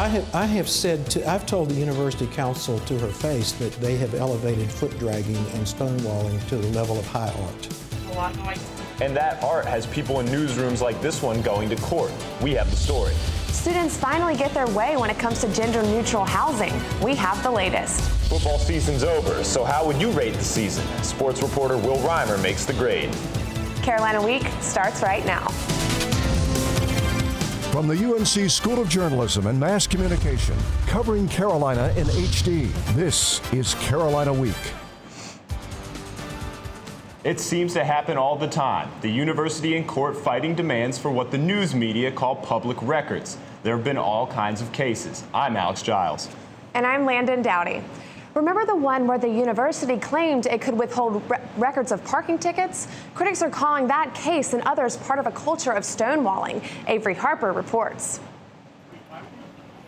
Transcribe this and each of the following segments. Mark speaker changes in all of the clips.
Speaker 1: I've told the university council to her face that they have elevated foot dragging and stonewalling to the level of high art.
Speaker 2: And that art has people in newsrooms like this one going to court. We have the story.
Speaker 3: Students finally get their way when it comes to gender-neutral housing. We have the latest.
Speaker 2: Football season's over, so how would you rate the season? Sports reporter Will Reimer makes the grade.
Speaker 3: Carolina Week starts right now.
Speaker 4: From the UNC School of Journalism and Mass Communication, covering Carolina in HD, this is Carolina Week.
Speaker 2: It seems to happen all the time. The university in court fighting demands for what the news media call public records. There have been all kinds of cases. I'm Alex Giles.
Speaker 3: And I'm Landon Dowdy. Remember the one where the university claimed it could withhold records of parking tickets? Critics are calling that case and others part of a culture of stonewalling. Avery Harper reports.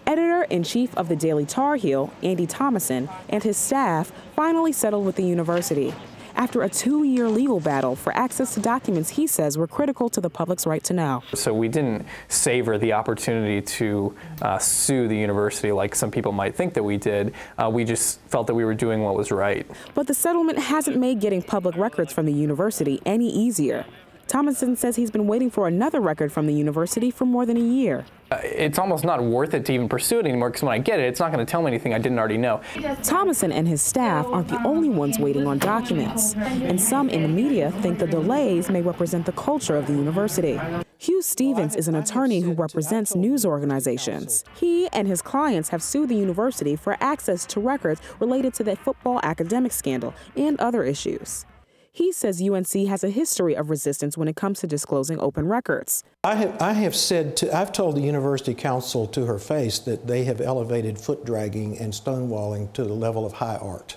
Speaker 5: Editor-in-chief of the Daily Tar Heel, Andy Thomason, and his staff finally settled with the university after a 2-year legal battle for access to documents he says were critical to the public's right to know.
Speaker 6: So we didn't savor the opportunity to sue the university like some people might think that we did. We just felt that we were doing what was right.
Speaker 5: But the settlement hasn't made getting public records from the university any easier. Thomason says he's been waiting for another record from the university for more than a year.
Speaker 6: It's almost not worth it to even pursue it anymore because when I get it, it's not going to tell me anything I didn't already know.
Speaker 5: Thomason and his staff aren't the only ones waiting on documents, and some in the media think the delays may represent the culture of the university. Hugh Stevens is an attorney who represents news organizations. He and his clients have sued the university for access to records related to the football academic scandal and other issues. He says UNC has a history of resistance when it comes to disclosing open records.
Speaker 1: I've told the university council to her face that they have elevated foot dragging and stonewalling to the level of high art.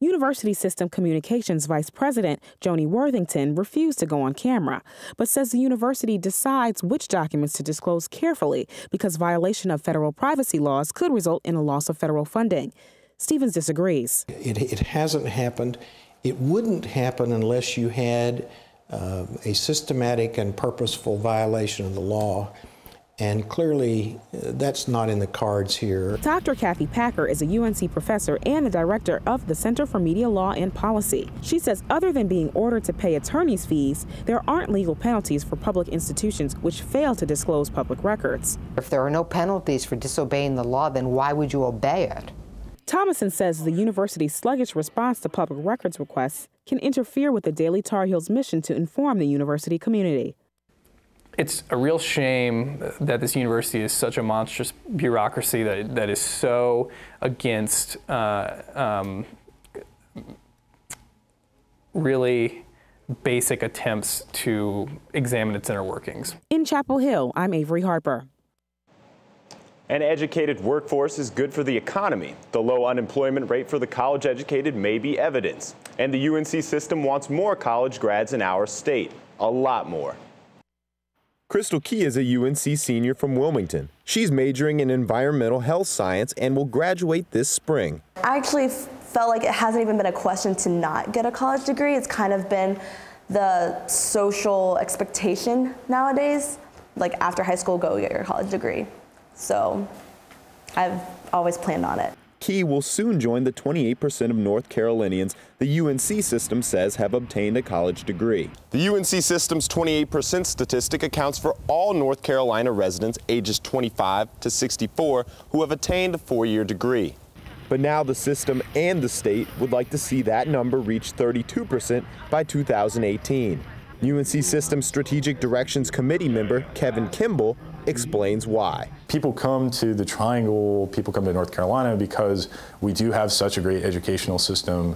Speaker 5: University System Communications Vice President Joni Worthington refused to go on camera, but says the university decides which documents to disclose carefully because violation of federal privacy laws could result in a loss of federal funding. Stevens disagrees.
Speaker 1: It hasn't happened. It wouldn't happen unless you had a systematic and purposeful violation of the law, and clearly that's not in the cards here.
Speaker 5: Dr. Kathy Packer is a UNC professor and the director of the Center for Media Law and Policy. She says other than being ordered to pay attorney's fees, there aren't legal penalties for public institutions which fail to disclose public records.
Speaker 7: If there are no penalties for disobeying the law, then why would you obey it?
Speaker 5: Thomason says the university's sluggish response to public records requests can interfere with the Daily Tar Heel's mission to inform the university community.
Speaker 6: It's a real shame that this university is such a monstrous bureaucracy that is so against really basic attempts to examine its inner workings.
Speaker 5: In Chapel Hill, I'm Avery Harper.
Speaker 2: An educated workforce is good for the economy. The low unemployment rate for the college-educated may be evidence. And the UNC system wants more college grads in our state. A lot more. Crystal Key is a UNC senior from Wilmington. She's majoring in environmental health science and will graduate this spring.
Speaker 8: I actually felt like it hasn't even been a question to not get a college degree. It's kind of been the social expectation nowadays. Like after high school, go get your college degree. So I've always planned on it.
Speaker 2: Key will soon join the 28% of North Carolinians the UNC system says have obtained a college degree. The UNC system's 28% statistic accounts for all North Carolina residents ages 25 to 64 who have attained a 4-year degree. But now the system and the state would like to see that number reach 32% by 2018. UNC System Strategic Directions Committee member Kevin Kimball explains why.
Speaker 9: People come to the Triangle, people come to North Carolina because we do have such a great educational system,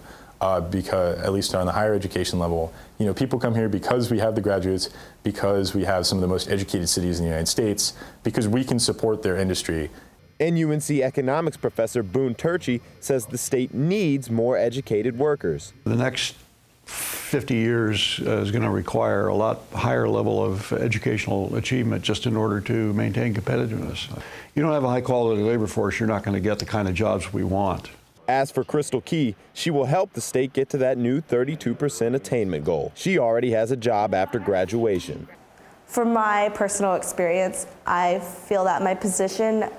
Speaker 9: because at least on the higher education level. You know, people come here because we have the graduates, because we have some of the most educated cities in the United States, because we can support their industry.
Speaker 2: And UNC economics professor Boone Turchie says the state needs more educated workers.
Speaker 10: The next 50 years is going to require a lot higher level of educational achievement just in order to maintain competitiveness. You don't have a high quality labor force, you're not going to get the kind of jobs we want.
Speaker 2: As for Crystal Key, she will help the state get to that new 32% attainment goal. She already has a job after graduation.
Speaker 8: From my personal experience, I feel that my position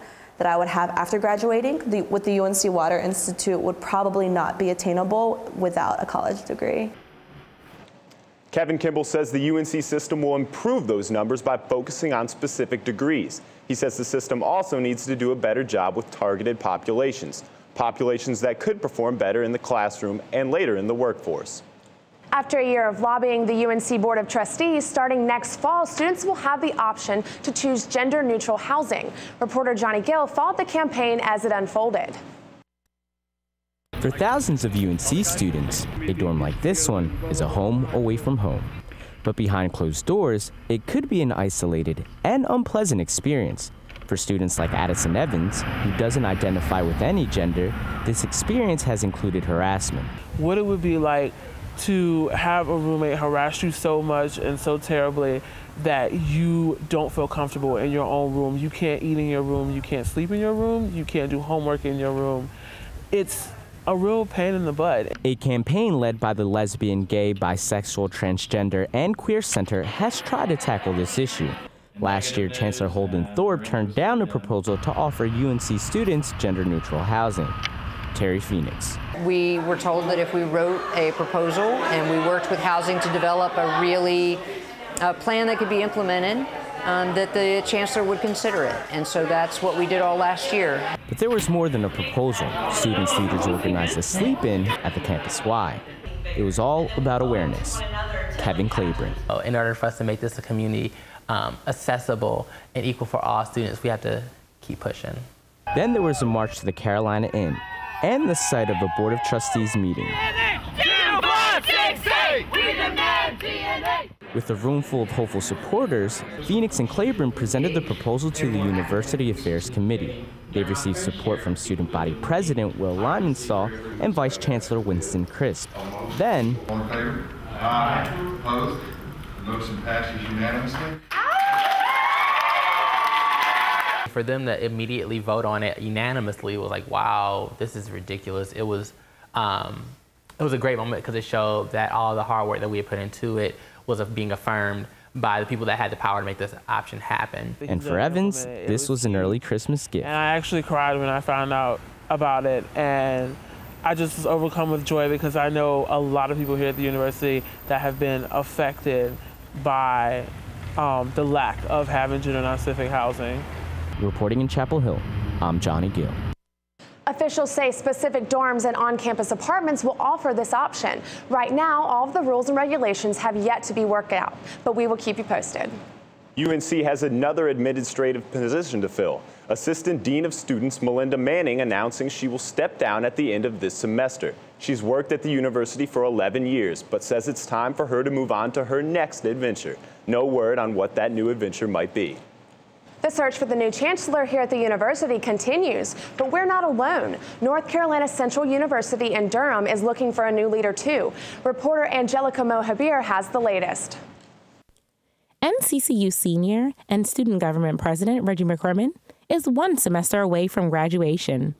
Speaker 8: that I would have after graduating with the UNC Water Institute would probably not be attainable without a college degree.
Speaker 2: Kevin Kimball says the UNC system will improve those numbers by focusing on specific degrees. He says the system also needs to do a better job with targeted populations that could perform better in the classroom and later in the workforce.
Speaker 3: After a year of lobbying the UNC Board of Trustees, starting next fall, students will have the option to choose gender-neutral housing. Reporter Johnny Gill followed the campaign as it unfolded.
Speaker 11: For thousands of UNC students, a dorm like this one is a home away from home. But behind closed doors, it could be an isolated and unpleasant experience. For students like Addison Evans, who doesn't identify with any gender, this experience has included harassment.
Speaker 12: What it would be like to have a roommate harass you so much and so terribly that you don't feel comfortable in your own room. You can't eat in your room, you can't sleep in your room, you can't do homework in your room. It's a real pain in the butt. A
Speaker 11: campaign led by the Lesbian, Gay, Bisexual, Transgender, and Queer Center has tried to tackle this issue. Last year, Chancellor Holden Thorpe turned down a proposal to offer UNC students gender-neutral housing. Terry Phoenix.
Speaker 7: We were told that if we wrote a proposal and we worked with housing to develop a plan that could be implemented, that the chancellor would consider it. And so that's what we did all last year.
Speaker 11: But there was more than a proposal. Students leaders organized a sleep-in at the Campus Y. It was all about awareness. Kevin Claiborne.
Speaker 13: In order for us to make this a community accessible and equal for all students, we have to keep pushing.
Speaker 11: Then there was a march to the Carolina Inn and the site of a Board of Trustees meeting. With a room full of hopeful supporters, Phoenix and Claiborne presented the proposal to the University Affairs Committee. They've received support from Student Body President Will Limonsaw and Vice Chancellor Winston Crisp. Then,
Speaker 14: all in favor? Aye. Opposed? The motion passes unanimously.
Speaker 13: For them to immediately vote on it unanimously was like, wow, this is ridiculous. It was a great moment because it showed that all the hard work that we had put into it was being affirmed by the people that had the power to make this option happen.
Speaker 11: And for Evans, this was an early Christmas gift.
Speaker 12: And I actually cried when I found out about it, and I just was overcome with joy because I know a lot of people here at the university that have been affected by the lack of having gender non-specific housing.
Speaker 11: Reporting in Chapel Hill, I'm Johnny Gill.
Speaker 3: Officials say specific dorms and on-campus apartments will offer this option. Right now, all of the rules and regulations have yet to be worked out, but we will keep you posted.
Speaker 2: UNC has another administrative position to fill. Assistant Dean of Students Melinda Manning announcing she will step down at the end of this semester. She's worked at the university for 11 years, but says it's time for her to move on to her next adventure. No word on what that new adventure might be.
Speaker 3: The search for the new chancellor here at the university continues, but we're not alone. North Carolina Central University in Durham is looking for a new leader too. Reporter Angelica Mohabir has the latest.
Speaker 5: NCCU senior and student government president Reggie McCrimmon is one semester away from graduation,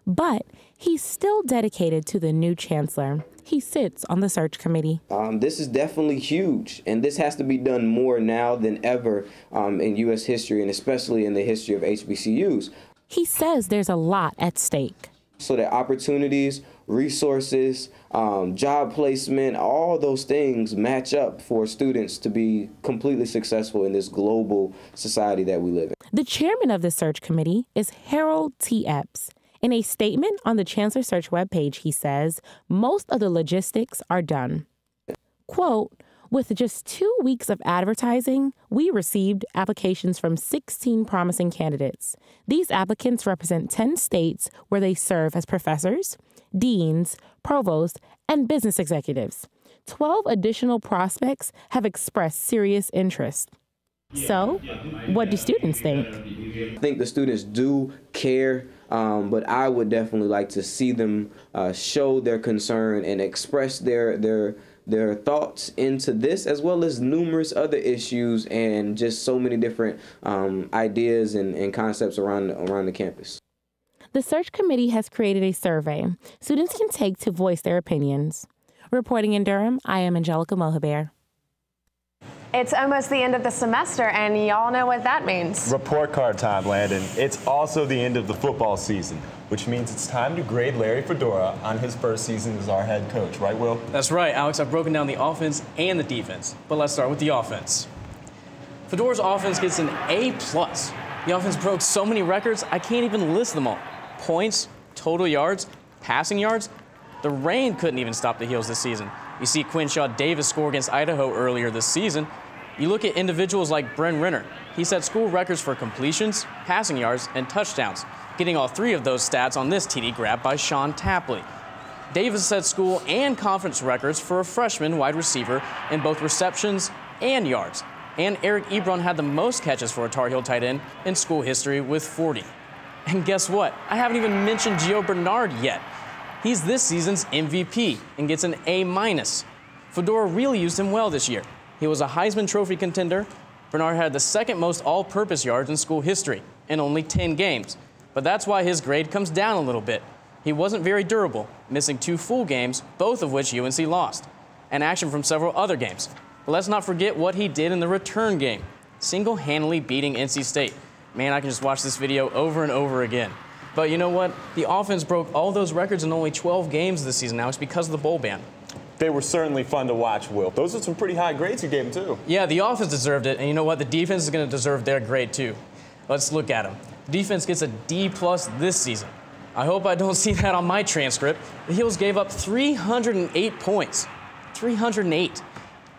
Speaker 5: but he's still dedicated to the new chancellor. He sits on the search committee.
Speaker 15: This is definitely huge, and this has to be done more now than ever in U.S. history, and especially in the history of HBCUs.
Speaker 5: He says there's a lot at stake.
Speaker 15: So that opportunities, resources, job placement, all those things match up for students to be completely successful in this global society that we live in.
Speaker 5: The chairman of the search committee is Harold T. Epps. In a statement on the Chancellor Search webpage, he says most of the logistics are done. Quote, with just 2 weeks of advertising, we received applications from 16 promising candidates. These applicants represent 10 states where they serve as professors, deans, provosts, and business executives. 12 additional prospects have expressed serious interest. So, what do students think?
Speaker 15: I think the students do care, but I would definitely like to see them show their concern and express their thoughts into this, as well as numerous other issues and just so many different ideas and concepts around the campus.
Speaker 5: The search committee has created a survey students can take to voice their opinions. Reporting in Durham, I am Angelica Mohabir.
Speaker 3: It's almost the end of the semester, and y'all know what that means.
Speaker 2: Report card time, Landon. It's also the end of the football season, which means it's time to grade Larry Fedora on his first season as our head coach. Right, Will?
Speaker 16: That's right, Alex. I've broken down the offense and the defense. But let's start with the offense. Fedora's offense gets an A+. The offense broke so many records, I can't even list them all. Points, total yards, passing yards. The rain couldn't even stop the Heels this season. You see Quinshaw Davis score against Idaho earlier this season. You look at individuals like Bren Renner. He set school records for completions, passing yards, and touchdowns, getting all 3 of those stats on this TD grab by Sean Tapley. Davis set school and conference records for a freshman wide receiver in both receptions and yards. And Eric Ebron had the most catches for a Tar Heel tight end in school history with 40. And guess what? I haven't even mentioned Gio Bernard yet. He's this season's MVP and gets an A-. Fedora really used him well this year. He was a Heisman Trophy contender. Bernard had the second most all-purpose yards in school history in only 10 games. But that's why his grade comes down a little bit. He wasn't very durable, missing 2 full games, both of which UNC lost, and action from several other games. But let's not forget what he did in the return game, single-handedly beating NC State. Man, I can just watch this video over and over again. But you know what? The offense broke all those records in only 12 games this season. Now it's because of the bowl ban.
Speaker 2: They were certainly fun to watch, Will. Those are some pretty high grades you gave them, too.
Speaker 16: Yeah, the offense deserved it. And you know what? The defense is going to deserve their grade, too. Let's look at them. The defense gets a D+ this season. I hope I don't see that on my transcript. The Heels gave up 308 points. 308.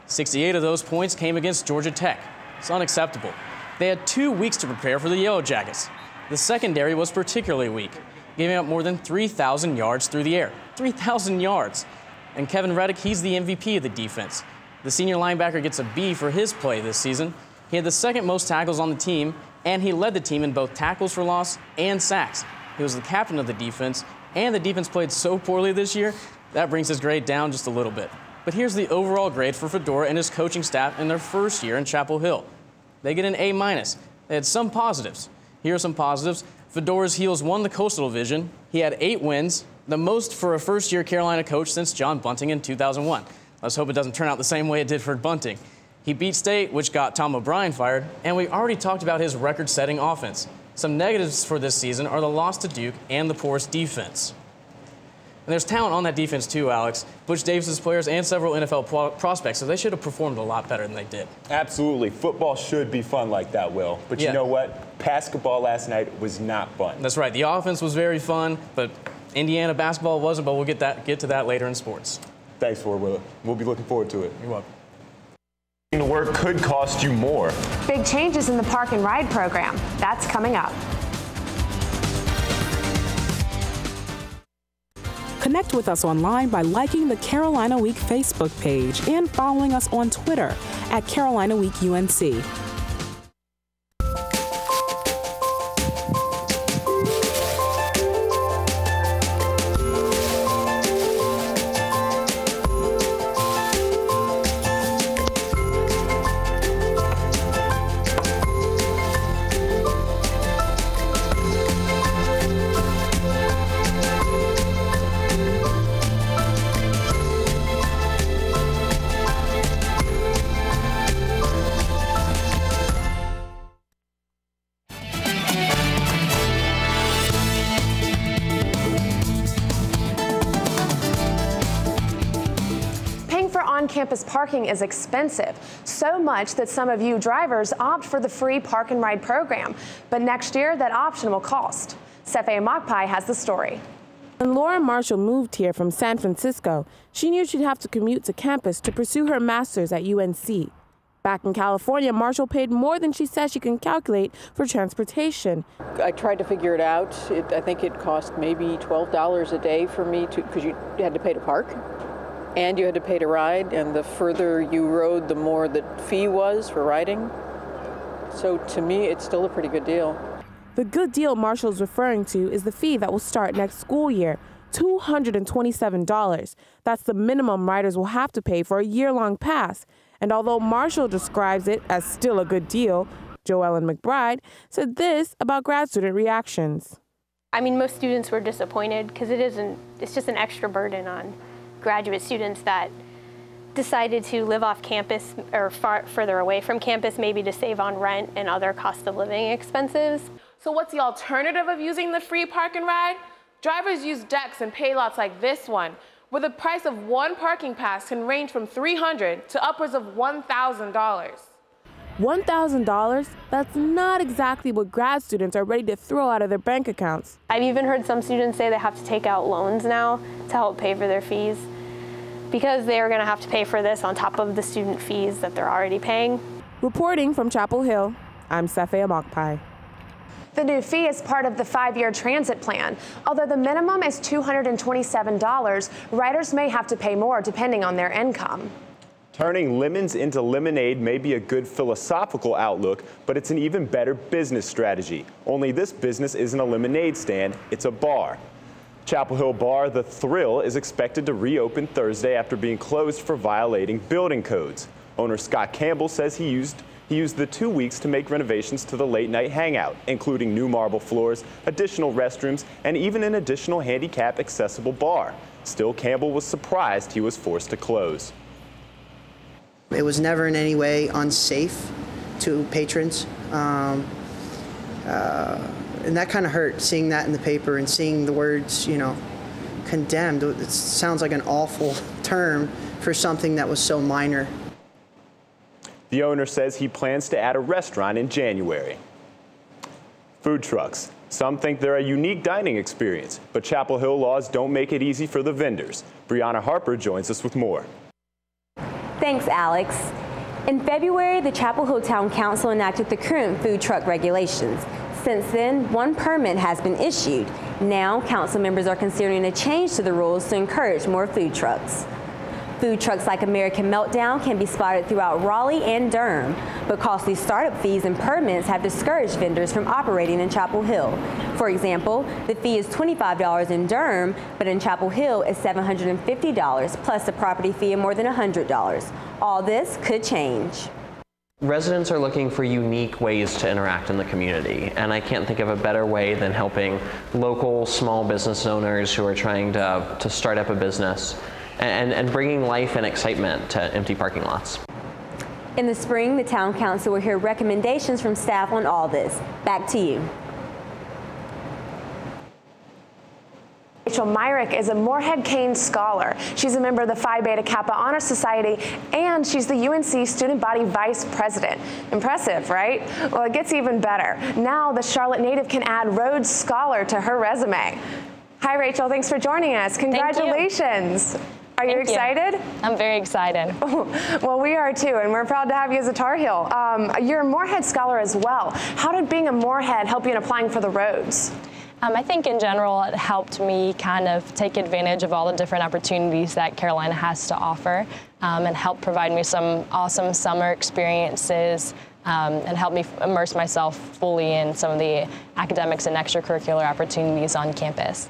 Speaker 16: 68 of those points came against Georgia Tech. It's unacceptable. They had 2 weeks to prepare for the Yellow Jackets. The secondary was particularly weak, giving up more than 3,000 yards through the air. 3,000 yards. And Kevin Reddick, he's the MVP of the defense. The senior linebacker gets a B for his play this season. He had the second most tackles on the team, and he led the team in both tackles for loss and sacks. He was the captain of the defense, and the defense played so poorly this year, that brings his grade down just a little bit. But here's the overall grade for Fedora and his coaching staff in their first year in Chapel Hill. They get an A-. They had some positives. Here are some positives. Fedora's Heels won the Coastal Division. He had 8 wins, the most for a first-year Carolina coach since John Bunting in 2001. Let's hope it doesn't turn out the same way it did for Bunting. He beat State, which got Tom O'Brien fired, and we already talked about his record-setting offense. Some negatives for this season are the loss to Duke and the porous defense. And there's talent on that defense too, Alex. Butch Davis's players and several NFL prospects, so they should have performed a lot better than they did.
Speaker 2: Absolutely. Football should be fun like that, Will. But you know what? Basketball last night was not fun.
Speaker 16: That's right. The offense was very fun, but Indiana basketball wasn't, but we'll get to that later in sports.
Speaker 2: Thanks for it, Will. We'll be looking forward to it.
Speaker 16: You're welcome.
Speaker 2: The work could cost you more.
Speaker 3: Big changes in the Park and Ride program. That's coming up.
Speaker 5: Connect with us online by liking the Carolina Week Facebook page and following us on Twitter at Carolina Week UNC.
Speaker 3: On-campus parking is expensive, so much that some of you drivers opt for the free Park and Ride program. But next year, that option will cost. Sefe Makpai has the story.
Speaker 17: When Laura Marshall moved here from San Francisco, she knew she'd have to commute to campus to pursue her master's at UNC. Back in California, Marshall paid more than she said she can calculate for transportation.
Speaker 18: I tried to figure it out. I think it cost maybe $12 a day for me because you had to pay to park. And you had to pay to ride, and the further you rode, the more the fee was for riding. So to me, it's still a pretty good deal.
Speaker 17: The good deal Marshall's referring to is the fee that will start next school year, $227. That's the minimum riders will have to pay for a year-long pass. And although Marshall describes it as still a good deal, Joellen McBride said this about grad student reactions.
Speaker 19: I mean, most students were disappointed because it's just an extra burden on graduate students that decided to live off campus or further away from campus, maybe to save on rent and other cost of living expenses.
Speaker 17: So what's the alternative of using the free park and ride? Drivers use decks and pay lots like this one, where the price of one parking pass can range from $300 to upwards of $1,000. $1,000? That's not exactly what grad students are ready to throw out of their bank accounts.
Speaker 19: I've even heard some students say they have to take out loans now to help pay for their fees, because they are going to have to pay for this on top of the student fees that they're already paying.
Speaker 17: Reporting from Chapel Hill, I'm Safia Mokpai.
Speaker 3: The new fee is part of the 5-year transit plan. Although the minimum is $227, riders may have to pay more depending on their income.
Speaker 2: Turning lemons into lemonade may be a good philosophical outlook, but it's an even better business strategy. Only this business isn't a lemonade stand, it's a bar. Chapel Hill bar The Thrill is expected to reopen Thursday after being closed for violating building codes. Owner Scott Campbell says he used the 2 weeks to make renovations to the late-night hangout, including new marble floors, additional restrooms, and even an additional handicap-accessible bar. Still, Campbell was surprised he was forced to close.
Speaker 20: It was never in any way unsafe to patrons. And that kind of hurt, seeing that in the paper and seeing the words, you know, condemned. It sounds like an awful term for something that was so minor.
Speaker 2: The owner says he plans to add a restaurant in January. Food trucks. Some think they're a unique dining experience, but Chapel Hill laws don't make it easy for the vendors. Brianna Harper joins us with more.
Speaker 21: Thanks, Alex. In February, the Chapel Hill Town Council enacted the current food truck regulations. Since then, one permit has been issued. Now, council members are considering a change to the rules to encourage more food trucks. Food trucks like American Meltdown can be spotted throughout Raleigh and Durham, but costly startup fees and permits have discouraged vendors from operating in Chapel Hill. For example, the fee is $25 in Durham, but in Chapel Hill it's $750, plus a property fee of more than $100. All this could change.
Speaker 22: Residents are looking for unique ways to interact in the community, and I can't think of a better way than helping local small business owners who are trying to start up a business and bringing life and excitement to empty parking lots.
Speaker 21: In the spring, the Town Council will hear recommendations from staff on all this. Back to you.
Speaker 3: Rachel Myrick is a Moorhead Kane Scholar. She's a member of the Phi Beta Kappa Honor Society, and she's the UNC Student Body Vice President. Impressive, right? Well, it gets even better. Now the Charlotte native can add Rhodes Scholar to her resume. Hi, Rachel. Thanks for joining us. Congratulations. Are you excited?
Speaker 23: I'm very excited.
Speaker 3: Well, we are too, and we're proud to have you as a Tar Heel. You're a Moorhead Scholar as well. How did being a Moorhead help you in applying for the Rhodes?
Speaker 23: I think in general it helped me kind of take advantage of all the different opportunities that Carolina has to offer, and help provide me some awesome summer experiences, and help me immerse myself fully in some of the academics and extracurricular opportunities on campus.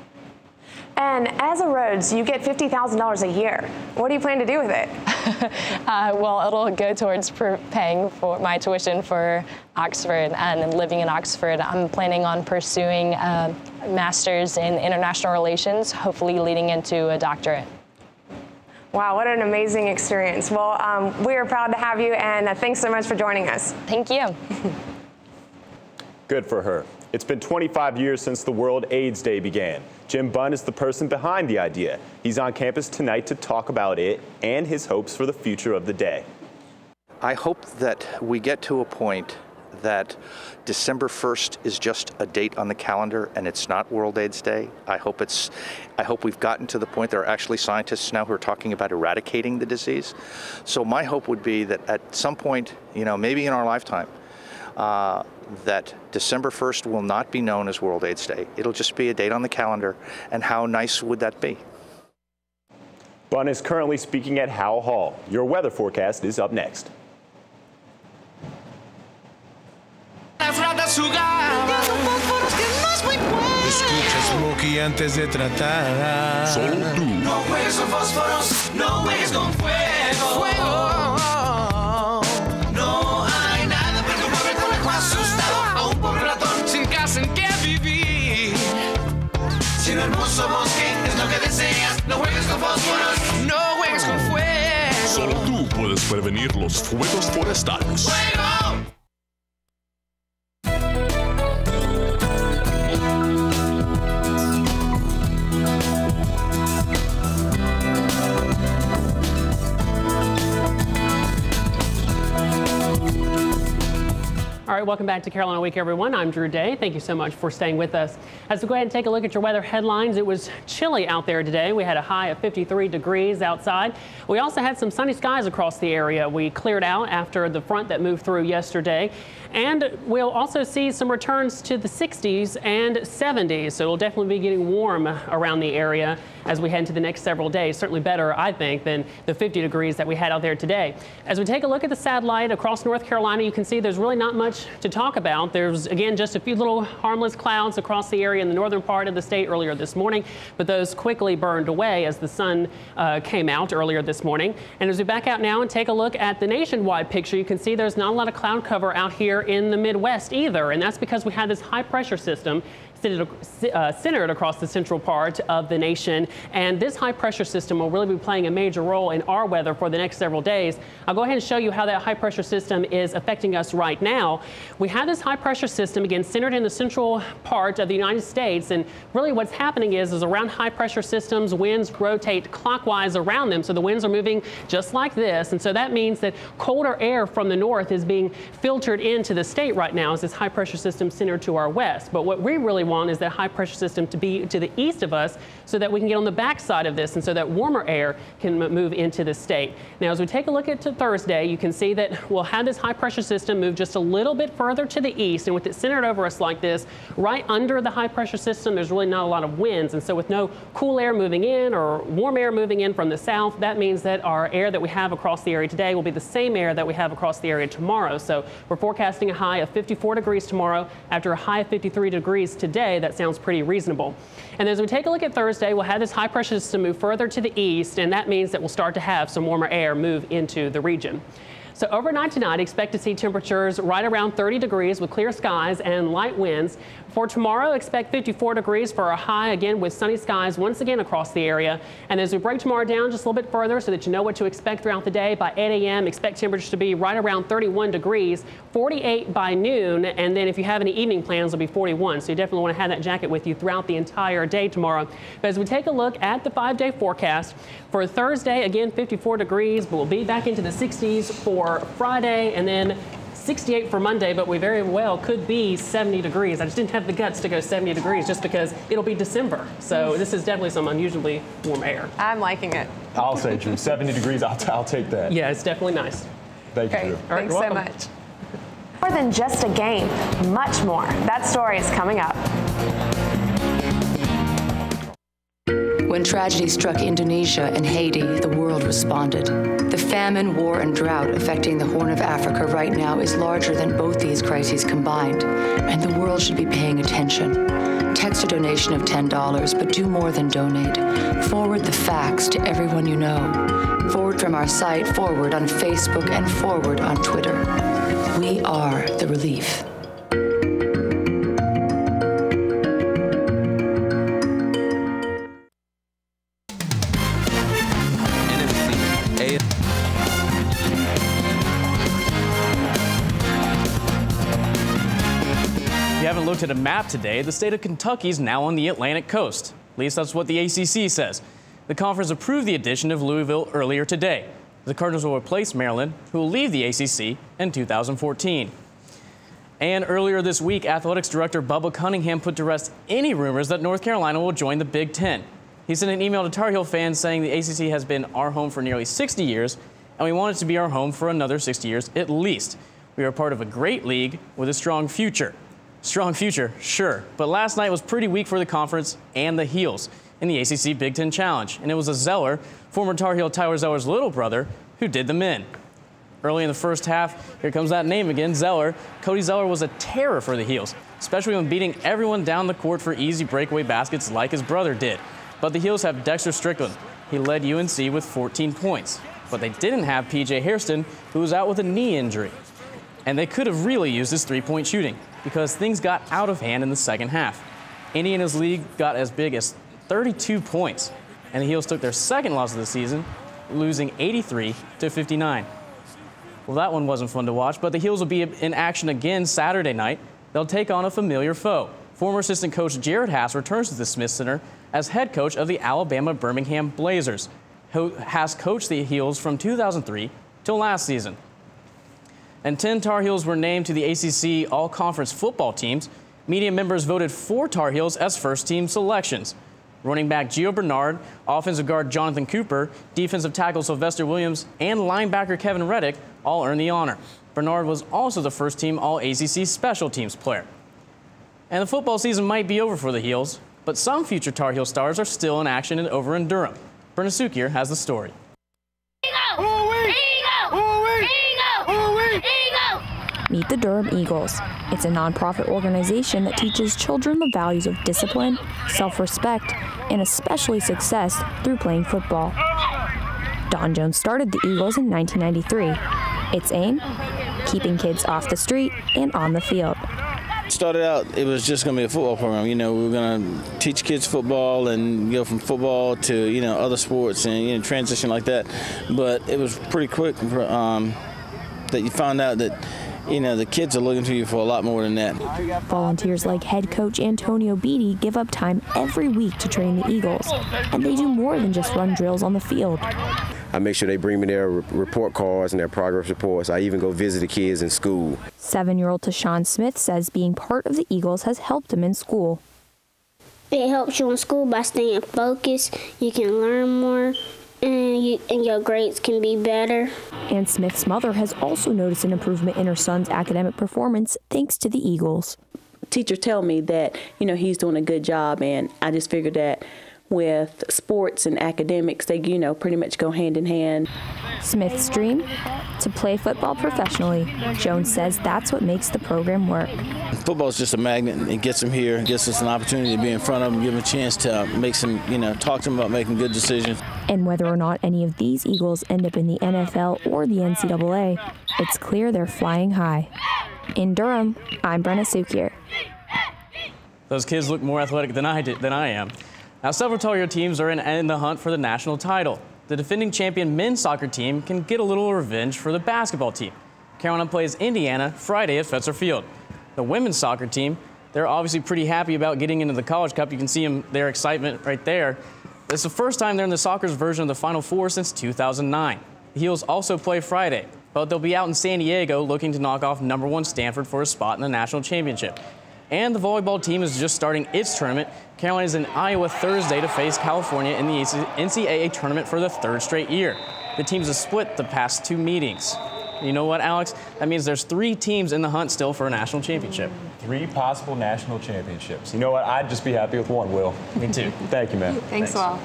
Speaker 3: And as a Rhodes, you get $50,000 a year. What do you plan to do with it?
Speaker 23: Well, it'll go towards paying for my tuition for Oxford and living in Oxford. I'm planning on pursuing a master's in international relations, hopefully leading into a doctorate.
Speaker 3: Wow, what an amazing experience. Well, we are proud to have you, and thanks so much for joining us.
Speaker 23: Thank you.
Speaker 2: Good for her. It's been 25 years since the World AIDS Day began. Jim Bunn is the person behind the idea. He's on campus tonight to talk about it and his hopes for the future of the day.
Speaker 24: I hope that we get to a point that December 1st is just a date on the calendar and it's not World AIDS Day. I hope we've gotten to the point there are actually scientists now who are talking about eradicating the disease. So my hope would be that at some point, maybe in our lifetime, that December 1st will not be known as World AIDS Day. It'll just be a date on the calendar, and how nice would that be?
Speaker 2: Bunn is currently speaking at Howell Hall. Your weather forecast is up next.
Speaker 25: Escucha Smokey antes de tratar. Solo tú. No juegues con fósforos, no juegues con fuego. No hay nada pero un pobre conejo asustado a un pobre ratón sin casa en que vivir. Si un hermoso bosque es lo que deseas, no juegues con fósforos, no juegues con fuego. Solo
Speaker 1: puedes prevenir los fuegos forestales. ¡Fuego!
Speaker 4: All right, welcome back to Carolina Week, everyone. I'm Drew Day. Thank you so much for staying with us. As we go ahead and take a look at your weather headlines, it was chilly out there today. We had a high of 53 degrees outside. We also had some sunny skies across the area. We cleared out after the front that moved through yesterday. And we'll also see some returns to the 60s and 70s. So it'll definitely be getting warm around the area as we head into the next several days. Certainly better, I think, than the 50 degrees that we had out there today. As we take a look at the satellite across North Carolina, you can see there's really not much to talk about. There's, again, just a few little harmless clouds across the area in the northern part of the state earlier this morning, but those quickly burned away as the sun came out earlier this morning. And as we back out now and take a look at the nationwide picture, you can see there's not a lot of cloud cover out here in the Midwest either, and that's because we had this high pressure system centered across the central part of the nation, and this high pressure system will really be playing a major role in our weather for the next several days. I'll go ahead and show you how that high pressure system is affecting us right now. We have this high pressure system, again, centered in the central part of the United States, and really what's happening is around high pressure systems, winds rotate clockwise around them, so the winds are moving just like this, and so that means that colder air from the north is being filtered into the state right now as this high pressure system centered to our west. But what we really want is that high pressure system to be to the east of us so that we can get on the backside of this and so that warmer air can move into the state. Now, as we take a look at Thursday, you can see that we'll have this high pressure system move just a little bit further to the east, and with it centered over us like this, right under the high pressure system, there's really not a lot of winds, and so with no cool air moving in or warm air moving in from the south, that means that our air that we have across the area today will be the same air that we have across the area tomorrow. So we're forecasting a high of 54 degrees tomorrow after a high of 53 degrees today. That sounds pretty reasonable. And as we take a look at Thursday, we'll have this high pressure system move further to the east, and that means that we'll start to have some warmer air move into the region. So overnight tonight, expect to see temperatures right around 30 degrees with clear skies and light winds. For tomorrow, expect 54 degrees for a high, again with sunny skies once again across the area. And as we break tomorrow down just a little bit further so that you know what to expect throughout the day, by 8 a.m. expect temperatures to be right around 31 degrees, 48 by noon, and then if you have any evening plans, it'll be 41. So you definitely want to have that jacket with you throughout the entire day tomorrow. But as we take a look at the 5-day forecast, for Thursday, again 54 degrees, but we'll be back into the 60s for Friday, and then 68 for Monday, but we very well could be 70 degrees. I just didn't have the guts to go 70 degrees just because it'll be December. So this is definitely some unusually warm air.
Speaker 3: I'm liking it.
Speaker 2: I'll say, Drew, 70 degrees, I'll take that.
Speaker 4: Yeah, it's definitely nice.
Speaker 2: Thank you, Drew.
Speaker 3: All right, thanks so much. More than just a game, much more. That story is coming up.
Speaker 6: When tragedy struck Indonesia and Haiti, the world responded. The famine, war, and drought affecting the Horn of Africa right now is larger than both these crises combined, and the world should be paying attention. Text a donation of $10, but do more than donate. Forward the facts to everyone you know. Forward from our site, forward on Facebook, and forward on Twitter. We are the relief.
Speaker 16: If you haven't looked at a map today, the state of Kentucky is now on the Atlantic coast. At least that's what the ACC says. The conference approved the addition of Louisville earlier today. The Cardinals will replace Maryland, who will leave the ACC in 2014. And earlier this week, Athletics Director Bubba Cunningham put to rest any rumors that North Carolina will join the Big Ten. He sent an email to Tar Heel fans saying the ACC has been our home for nearly 60 years, and we want it to be our home for another 60 years at least. We are part of a great league with a strong future. Strong future, sure, but last night was pretty weak for the conference and the Heels in the ACC Big Ten Challenge, and it was a Zeller, former Tar Heel Tyler Zeller's little brother, who did them in. Early in the first half, here comes that name again, Zeller. Cody Zeller was a terror for the Heels, especially when beating everyone down the court for easy breakaway baskets like his brother did. But the Heels have Dexter Strickland. He led UNC with 14 points. But they didn't have PJ Hairston, who was out with a knee injury. And they could have really used his three-point shooting because things got out of hand in the second half. Indiana's lead got as big as 32 points, and the Heels took their second loss of the season losing 83-59. Well, that one wasn't fun to watch, but the Heels will be in action again Saturday night. They'll take on a familiar foe. Former assistant coach Jared Haas returns to the Smith Center as head coach of the Alabama Birmingham Blazers. Haas coached the Heels from 2003 till last season. And 10 Tar Heels were named to the ACC All-Conference football teams. Media members voted 4 Tar Heels as first-team selections. Running back Gio Bernard, offensive guard Jonathan Cooper, defensive tackle Sylvester Williams, and linebacker Kevin Reddick all earned the honor. Bernard was also the first-team All-ACC special teams player. And the football season might be over for the Heels, but some future Tar Heel stars are still in action over in Durham. Brenna Sukier has the story.
Speaker 7: Meet the Durham Eagles. It's a nonprofit organization that teaches children the values of discipline, self-respect, and especially success through playing football. Don Jones started the Eagles in 1993. Its aim? Keeping kids off the street and on the field.
Speaker 8: Started out, it was just going to be a football program. You know, we were going to teach kids football and go from football to, you know, other sports and, you know, transition like that. But it was pretty quick that you found out that, you know, the kids are looking to you for a lot more than that.
Speaker 7: Volunteers like head coach Antonio Beatty give up time every week to train the Eagles, and they do more than just run drills on the field.
Speaker 9: I make sure they bring me their report cards and their progress reports. I even go visit the kids in school.
Speaker 7: 7-year-old Tashawn Smith says being part of the Eagles has helped him in school.
Speaker 10: It helps you in school by staying focused. You can learn more, and your grades can be better.
Speaker 7: And Smith's mother has also noticed an improvement in her son's academic performance thanks to the Eagles.
Speaker 14: Teachers tell me that, you know, he's doing a good job, and I just figured that with sports and academics, they, you know, pretty much go hand in hand.
Speaker 7: Smith's dream? To play football professionally. Jones says that's what makes the program work.
Speaker 8: Football is just a magnet. It gets them here, gets us an opportunity to be in front of them, give them a chance to make some, you know, talk to them about making good decisions.
Speaker 7: And whether or not any of these Eagles end up in the NFL or the NCAA, it's clear they're flying high. In Durham, I'm Brenna Sukier.
Speaker 16: Those kids look more athletic than I am. Now, several Tar Heel teams are in the hunt for the national title. The defending champion men's soccer team can get a little revenge for the basketball team. Carolina plays Indiana Friday at Fetzer Field. The women's soccer team, they're obviously pretty happy about getting into the College Cup. You can see their excitement right there. It's the first time they're in the soccer's version of the Final Four since 2009. The Heels also play Friday, but they'll be out in San Diego looking to knock off #1 Stanford for a spot in the national championship. And the volleyball team is just starting its tournament. Carolina's in Iowa Thursday to face California in the NCAA tournament for the 3rd straight year. The teams have split the past 2 meetings. You know what, Alex? That means there's 3 teams in the hunt still for a national championship.
Speaker 2: 3 possible national championships. You know what? I'd just be happy with 1, Will.
Speaker 16: Me too.
Speaker 2: Thank you, man.
Speaker 3: Thanks, Will.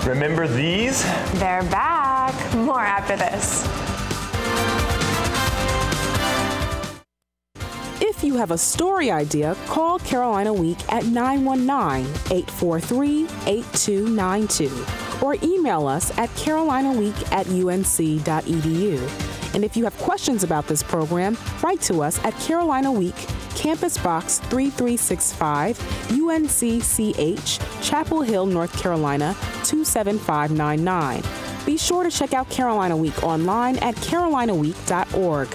Speaker 2: Remember these?
Speaker 3: They're back. More after this.
Speaker 5: If you have a story idea, call Carolina Week at 919-843-8292 or email us at carolinaweek@unc.edu. And if you have questions about this program, write to us at Carolina Week, Campus Box 3365, UNC-CH, Chapel Hill, North Carolina 27599. Be sure to check out Carolina Week online at carolinaweek.org.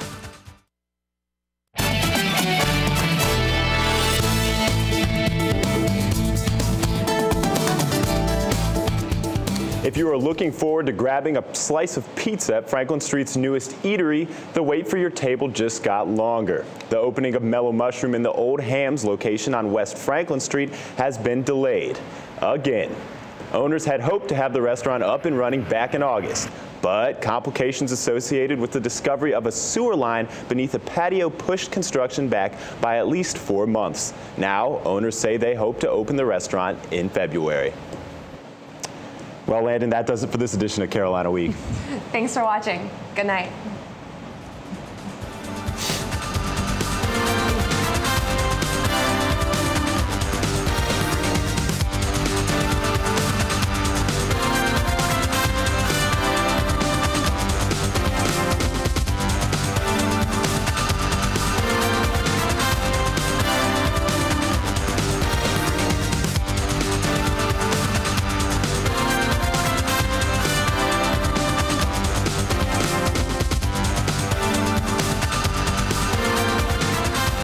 Speaker 2: If you are looking forward to grabbing a slice of pizza at Franklin Street's newest eatery, the wait for your table just got longer. The opening of Mellow Mushroom in the Old Hams location on West Franklin Street has been delayed again. Owners had hoped to have the restaurant up and running back in August, but complications associated with the discovery of a sewer line beneath a patio pushed construction back by at least 4 months. Now, owners say they hope to open the restaurant in February. Well, Landon, that does it for this edition of Carolina Week.
Speaker 3: Thanks for watching. Good night.